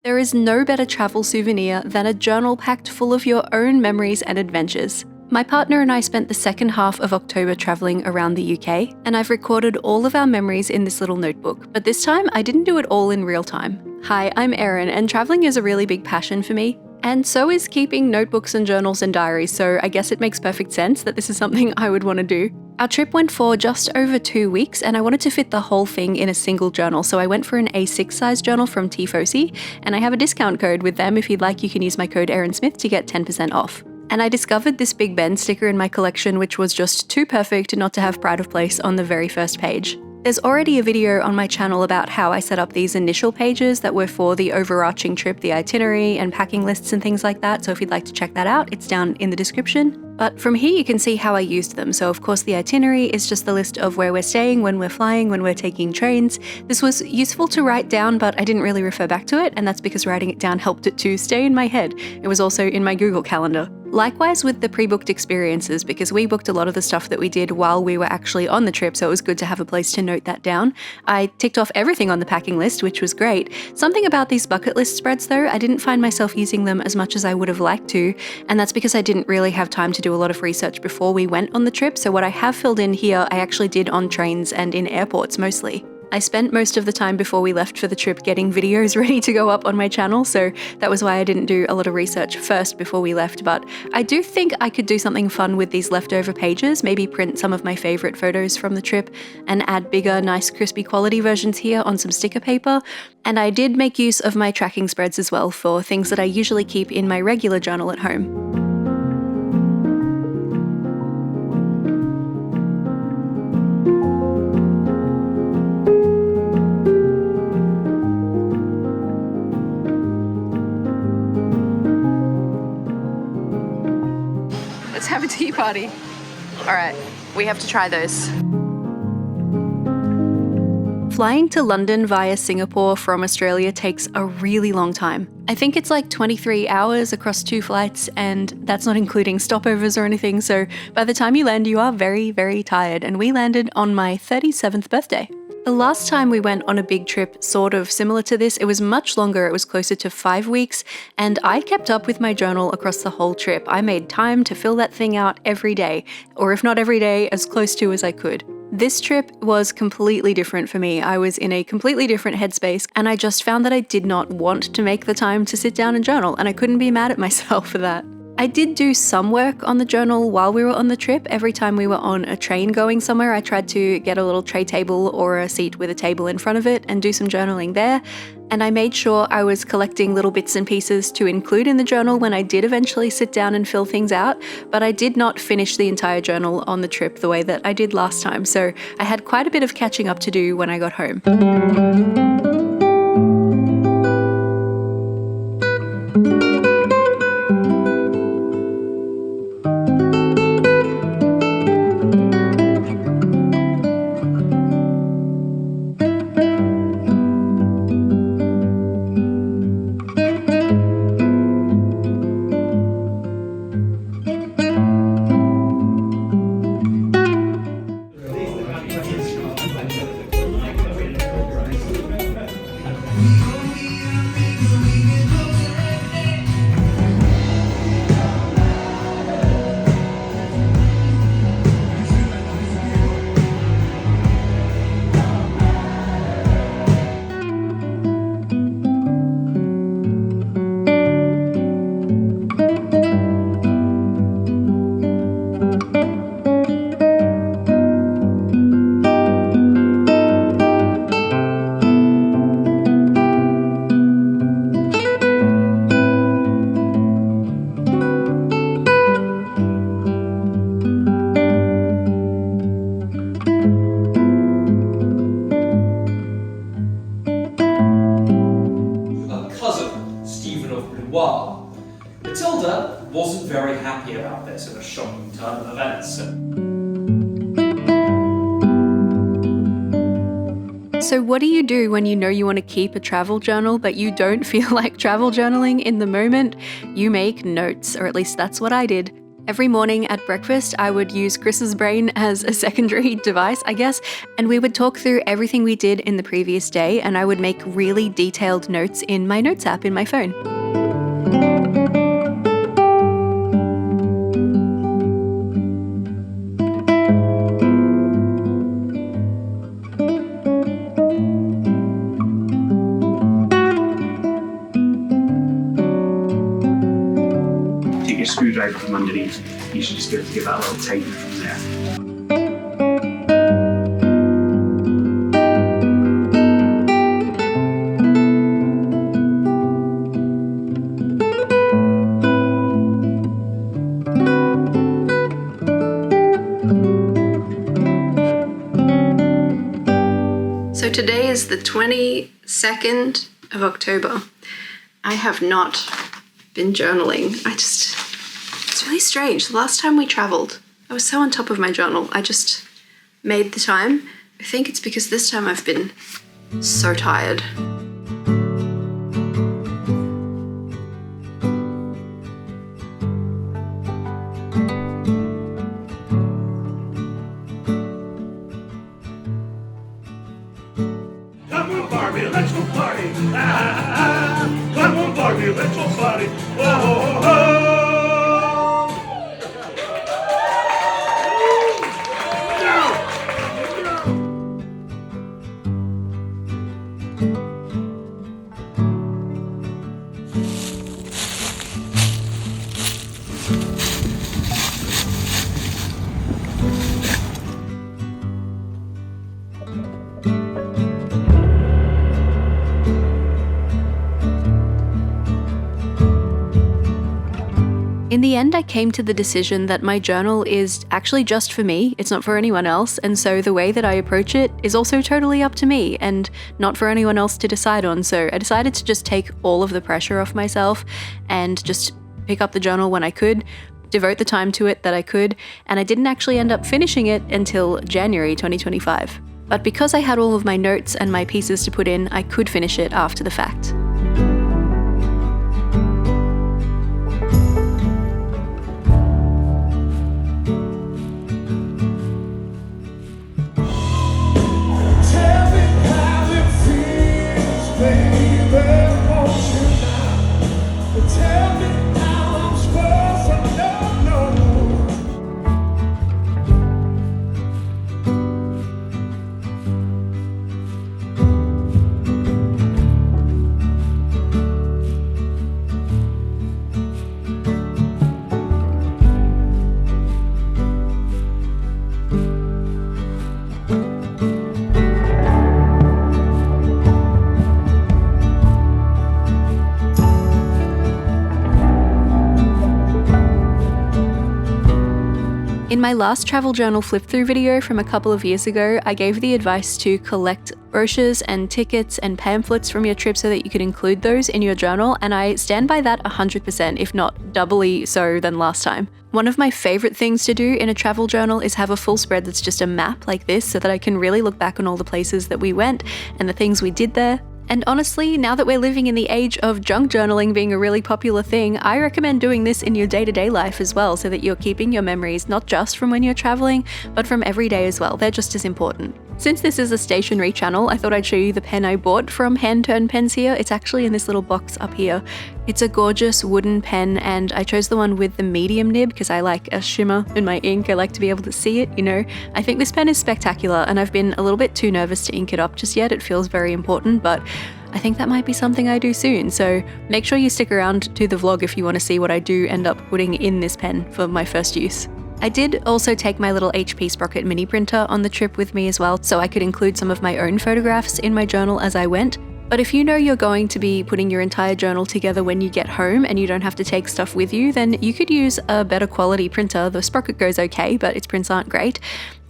There is no better travel souvenir than a journal packed full of your own memories and adventures. My partner and I spent the second half of October travelling around the UK, and I've recorded all of our memories in this little notebook, but this time I didn't do it all in real time. Hi, I'm Erin, and travelling is a really big passion for me, and so is keeping notebooks and journals and diaries, so I guess it makes perfect sense that this is something I would want to do. Our trip went for just over 2 weeks, and I wanted to fit the whole thing in a single journal, so I went for an A6 size journal from PHOMEMO, and I have a discount code with them. If you'd like, you can use my code ErinSmith to get 10% off. And I discovered this Big Ben sticker in my collection, which was just too perfect not to have pride of place on the very first page. There's already a video on my channel about how I set up these initial pages that were for the overarching trip, the itinerary and packing lists and things like that, so if you'd like to check that out, it's down in the description. But from here you can see how I used them. So of course the itinerary is just the list of where we're staying, when we're flying, when we're taking trains. This was useful to write down, but I didn't really refer back to it, and that's because writing it down helped it to stay in my head. It was also in my Google Calendar. Likewise with the pre-booked experiences, because we booked a lot of the stuff that we did while we were actually on the trip, so it was good to have a place to note that down. I ticked off everything on the packing list, which was great. Something about these bucket list spreads though, I didn't find myself using them as much as I would have liked to, and that's because I didn't really have time to do a lot of research before we went on the trip, so what I have filled in here I actually did on trains and in airports mostly. I spent most of the time before we left for the trip getting videos ready to go up on my channel, so that was why I didn't do a lot of research first before we left, but I do think I could do something fun with these leftover pages, maybe print some of my favourite photos from the trip and add bigger, nice crispy quality versions here on some sticker paper. And I did make use of my tracking spreads as well for things that I usually keep in my regular journal at home. Let's have a tea party. All right, we have to try those. Flying to London via Singapore from Australia takes a really long time. I think it's like 23 hours across 2 flights, and that's not including stopovers or anything, so by the time you land you are very, very tired, and we landed on my 37th birthday. The last time we went on a big trip sort of similar to this, it was much longer, it was closer to 5 weeks, and I kept up with my journal across the whole trip. I made time to fill that thing out every day, or if not every day, as close to as I could. This trip was completely different for me. I was in a completely different headspace, and I just found that I did not want to make the time to sit down and journal, and I couldn't be mad at myself for that. I did do some work on the journal while we were on the trip. Every time we were on a train going somewhere, I tried to get a little tray table or a seat with a table in front of it and do some journaling there. And I made sure I was collecting little bits and pieces to include in the journal when I did eventually sit down and fill things out, but I did not finish the entire journal on the trip the way that I did last time, so I had quite a bit of catching up to do when I got home. Matilda wasn't very happy about this in a shocking turn of events. So what do you do when you know you want to keep a travel journal but you don't feel like travel journaling in the moment? You make notes, or at least that's what I did. Every morning at breakfast, I would use Chris's brain as a secondary device, I guess, and we would talk through everything we did in the previous day, and I would make really detailed notes in my notes app in my phone. Take your screwdriver from underneath, you should just be able to give that a little tighten from there. So today is the 22nd of October. I have not been journaling. It's really strange. The last time we traveled, I was so on top of my journal. I just made the time. I think it's because this time I've been so tired. Come on, Barbie, let's go party. Come on, Barbie, let's go party. Oh. In the end, I came to the decision that my journal is actually just for me, it's not for anyone else, and so the way that I approach it is also totally up to me and not for anyone else to decide on. So I decided to just take all of the pressure off myself and just pick up the journal when I could, devote the time to it that I could, and I didn't actually end up finishing it until January 2025. But because I had all of my notes and my pieces to put in, I could finish it after the fact. In my last travel journal flip-through video from a couple of years ago, I gave the advice to collect brochures and tickets and pamphlets from your trip so that you could include those in your journal, and I stand by that 100%, if not doubly so than last time. One of my favorite things to do in a travel journal is have a full spread that's just a map like this so that I can really look back on all the places that we went and the things we did there. And honestly, now that we're living in the age of junk journaling being a really popular thing, I recommend doing this in your day-to-day life as well so that you're keeping your memories not just from when you're traveling, but from every day as well. They're just as important. Since this is a stationery channel, I thought I'd show you the pen I bought from Hand Turn Pens here. It's actually in this little box up here. It's a gorgeous wooden pen, and I chose the one with the medium nib because I like a shimmer in my ink. I like to be able to see it, you know. I think this pen is spectacular, and I've been a little bit too nervous to ink it up just yet. It feels very important, but I think that might be something I do soon. So make sure you stick around to the vlog if you want to see what I do end up putting in this pen for my first use. I did also take my little HP Sprocket mini printer on the trip with me as well, so I could include some of my own photographs in my journal as I went. But if you know you're going to be putting your entire journal together when you get home and you don't have to take stuff with you, then you could use a better quality printer. The Sprocket goes okay, but its prints aren't great.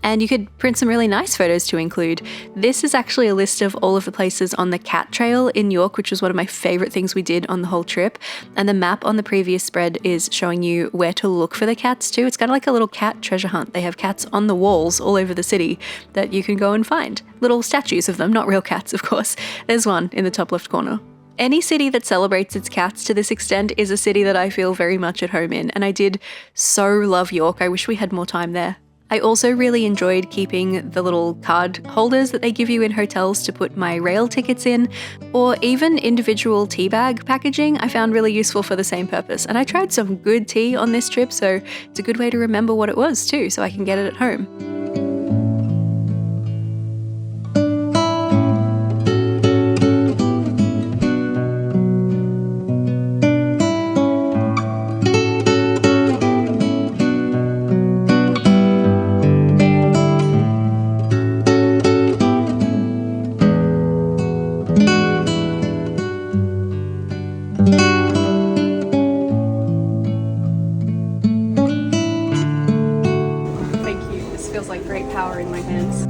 And you could print some really nice photos to include. This is actually a list of all of the places on the cat trail in York, which was one of my favorite things we did on the whole trip. And the map on the previous spread is showing you where to look for the cats too. It's kind of like a little cat treasure hunt. They have cats on the walls all over the city that you can go and find. Little statues of them, not real cats, of course. There's one in the top left corner. Any city that celebrates its cats to this extent is a city that I feel very much at home in, and I did so love York. I wish we had more time there. I also really enjoyed keeping the little card holders that they give you in hotels to put my rail tickets in, or even individual tea bag packaging I found really useful for the same purpose. And I tried some good tea on this trip, so it's a good way to remember what it was too, so I can get it at home. Feels like great power in my hands.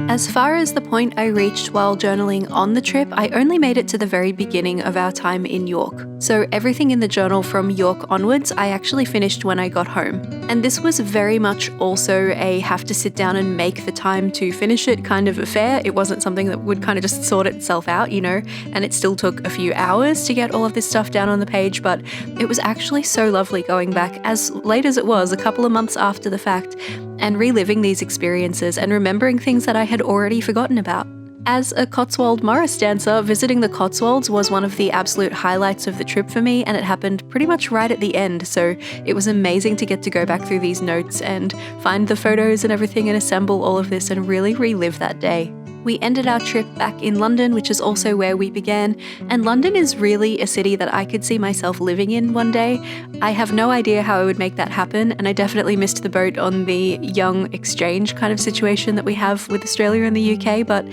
As far as the point I reached while journaling on the trip, I only made it to the very beginning of our time in York. So everything in the journal from York onwards, I actually finished when I got home. And this was very much also a have to sit down and make the time to finish it kind of affair. It wasn't something that would kind of just sort itself out, you know, and it still took a few hours to get all of this stuff down on the page, but it was actually so lovely going back as late as it was, a couple of months after the fact, and reliving these experiences and remembering things that I had already forgotten about. As a Cotswold Morris dancer, visiting the Cotswolds was one of the absolute highlights of the trip for me, and it happened pretty much right at the end, so it was amazing to get to go back through these notes and find the photos and everything and assemble all of this and really relive that day. We ended our trip back in London, which is also where we began, and London is really a city that I could see myself living in one day. I have no idea how I would make that happen, and I definitely missed the boat on the young exchange kind of situation that we have with Australia and the UK, but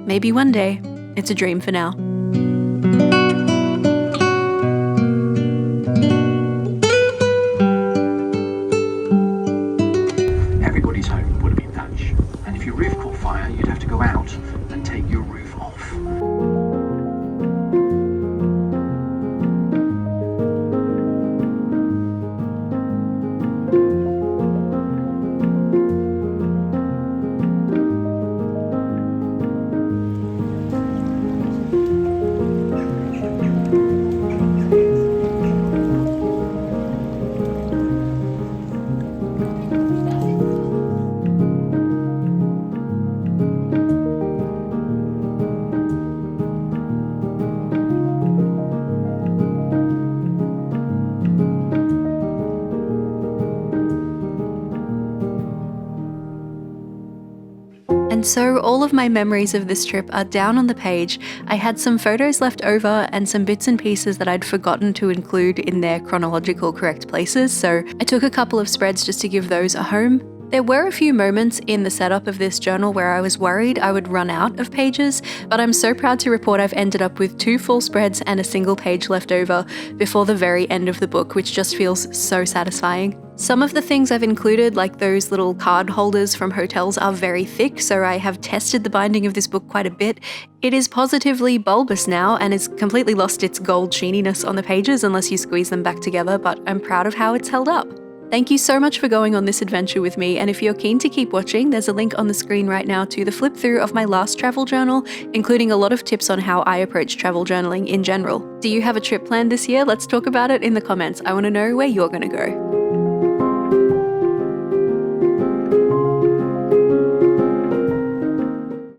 maybe one day. It's a dream for now. Everybody's home would have been Dutch, and if your roof caught fire, you'd have to go out and take your roof off. And so all of my memories of this trip are down on the page. I had some photos left over and some bits and pieces that I'd forgotten to include in their chronological correct places, so I took a couple of spreads just to give those a home. There were a few moments in the setup of this journal where I was worried I would run out of pages, but I'm so proud to report I've ended up with 2 full spreads and a single page left over before the very end of the book, which just feels so satisfying. Some of the things I've included, like those little card holders from hotels, are very thick, so I have tested the binding of this book quite a bit. It is positively bulbous now and has completely lost its gold sheeniness on the pages unless you squeeze them back together, but I'm proud of how it's held up. Thank you so much for going on this adventure with me, and if you're keen to keep watching, there's a link on the screen right now to the flip through of my last travel journal, including a lot of tips on how I approach travel journaling in general. Do you have a trip planned this year? Let's talk about it in the comments. I want to know where you're going to go.